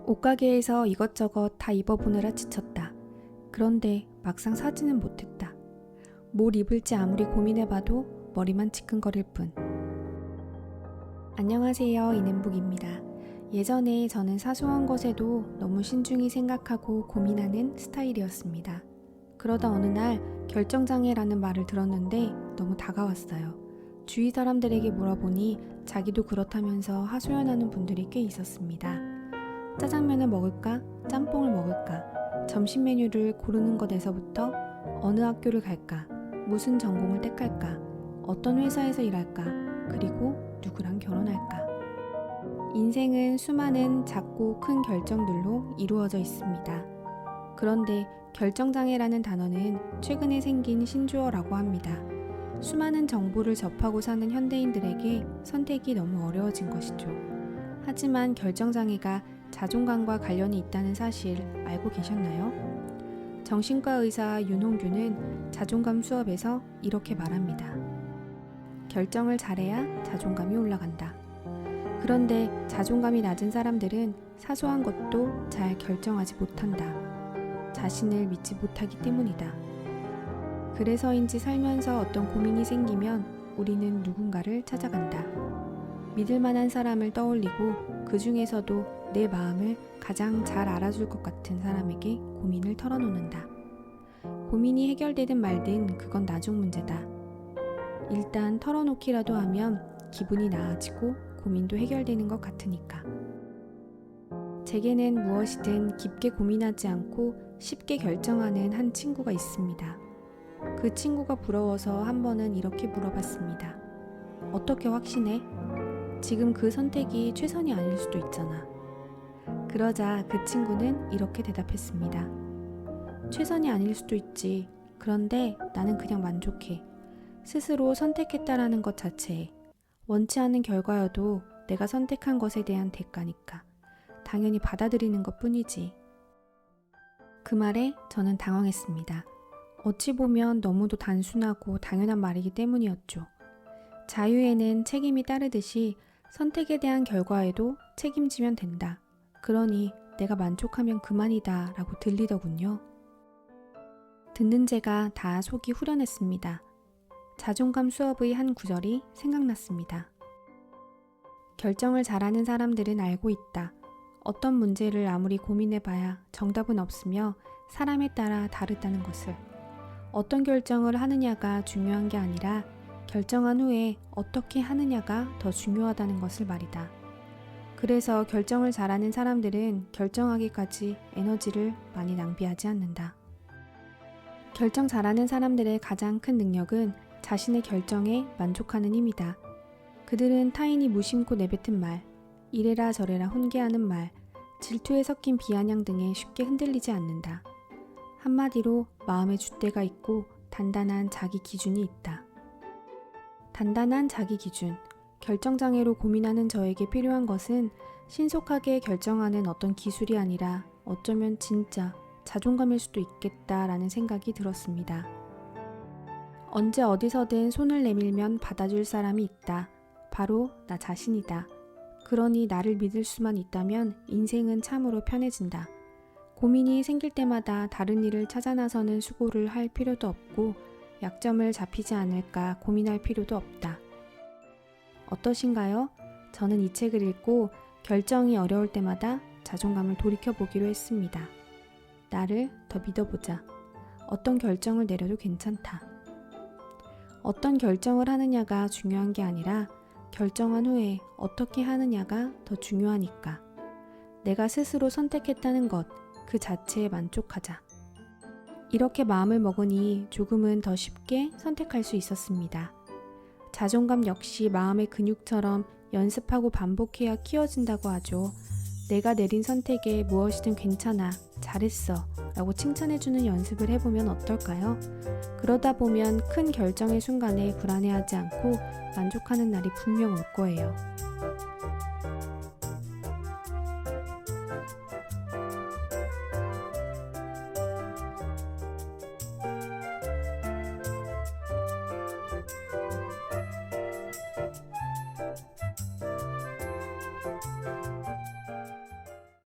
옷가게에서 이것저것 다 입어보느라 지쳤다. 그런데 막상 사지는 못했다. 뭘 입을지 아무리 고민해봐도 머리만 지끈거릴 뿐. 안녕하세요, 이nem북입니다. 예전에 저는 사소한 것에도 너무 신중히 생각하고 고민하는 스타일이었습니다. 그러다 어느 날 결정장애라는 말을 들었는데 너무 다가왔어요. 주위 사람들에게 물어보니 자기도 그렇다면서 하소연하는 분들이 꽤 있었습니다. 짜장면을 먹을까? 짬뽕을 먹을까? 점심 메뉴를 고르는 것에서부터 어느 학교를 갈까? 무슨 전공을 택할까? 어떤 회사에서 일할까? 그리고 누구랑 결혼할까? 인생은 수많은 작고 큰 결정들로 이루어져 있습니다. 그런데 결정장애라는 단어는 최근에 생긴 신조어라고 합니다. 수많은 정보를 접하고 사는 현대인들에게 선택이 너무 어려워진 것이죠. 하지만 결정장애가 자존감과 관련이 있다는 사실 알고 계셨나요? 정신과 의사 윤홍규는 자존감 수업에서 이렇게 말합니다. 결정을 잘해야 자존감이 올라간다. 그런데 자존감이 낮은 사람들은 사소한 것도 잘 결정하지 못한다. 자신을 믿지 못하기 때문이다. 그래서인지 살면서 어떤 고민이 생기면 우리는 누군가를 찾아간다. 믿을 만한 사람을 떠올리고 그 중에서도 내 마음을 가장 잘 알아줄 것 같은 사람에게 고민을 털어놓는다. 고민이 해결되든 말든 그건 나중 문제다. 일단 털어놓기라도 하면 기분이 나아지고 고민도 해결되는 것 같으니까. 제게는 무엇이든 깊게 고민하지 않고 쉽게 결정하는 한 친구가 있습니다. 그 친구가 부러워서 한 번은 이렇게 물어봤습니다. 어떻게 확신해? 지금 그 선택이 최선이 아닐 수도 있잖아. 그러자 그 친구는 이렇게 대답했습니다. 최선이 아닐 수도 있지. 그런데 나는 그냥 만족해. 스스로 선택했다라는 것 자체에. 원치 않은 결과여도 내가 선택한 것에 대한 대가니까. 당연히 받아들이는 것 뿐이지. 그 말에 저는 당황했습니다. 어찌 보면 너무도 단순하고 당연한 말이기 때문이었죠. 자유에는 책임이 따르듯이 선택에 대한 결과에도 책임지면 된다. 그러니 내가 만족하면 그만이다 라고 들리더군요. 듣는 제가 다 속이 후련했습니다. 자존감 수업의 한 구절이 생각났습니다. 결정을 잘하는 사람들은 알고 있다. 어떤 문제를 아무리 고민해봐야 정답은 없으며 사람에 따라 다르다는 것을. 어떤 결정을 하느냐가 중요한 게 아니라 결정한 후에 어떻게 하느냐가 더 중요하다는 것을 말이다. 그래서 결정을 잘하는 사람들은 결정하기까지 에너지를 많이 낭비하지 않는다. 결정 잘하는 사람들의 가장 큰 능력은 자신의 결정에 만족하는 힘이다. 그들은 타인이 무심코 내뱉은 말, 이래라 저래라 훈계하는 말, 질투에 섞인 비아냥 등에 쉽게 흔들리지 않는다. 한마디로 마음의 줏대가 있고 단단한 자기 기준이 있다. 단단한 자기 기준, 결정장애로 고민하는 저에게 필요한 것은 신속하게 결정하는 어떤 기술이 아니라 어쩌면 진짜 자존감일 수도 있겠다라는 생각이 들었습니다. 언제 어디서든 손을 내밀면 받아줄 사람이 있다. 바로 나 자신이다. 그러니 나를 믿을 수만 있다면 인생은 참으로 편해진다. 고민이 생길 때마다 다른 일을 찾아 나서는 수고를 할 필요도 없고 약점을 잡히지 않을까 고민할 필요도 없다. 어떠신가요? 저는 이 책을 읽고 결정이 어려울 때마다 자존감을 돌이켜보기로 했습니다. 나를 더 믿어보자. 어떤 결정을 내려도 괜찮다. 어떤 결정을 하느냐가 중요한 게 아니라 결정한 후에 어떻게 하느냐가 더 중요하니까. 내가 스스로 선택했다는 것, 그 자체에 만족하자. 이렇게 마음을 먹으니 조금은 더 쉽게 선택할 수 있었습니다. 자존감 역시 마음의 근육처럼 연습하고 반복해야 키워진다고 하죠. 내가 내린 선택에 무엇이든 괜찮아, 잘했어 라고 칭찬해주는 연습을 해보면 어떨까요? 그러다 보면 큰 결정의 순간에 불안해하지 않고 만족하는 날이 분명 올 거예요.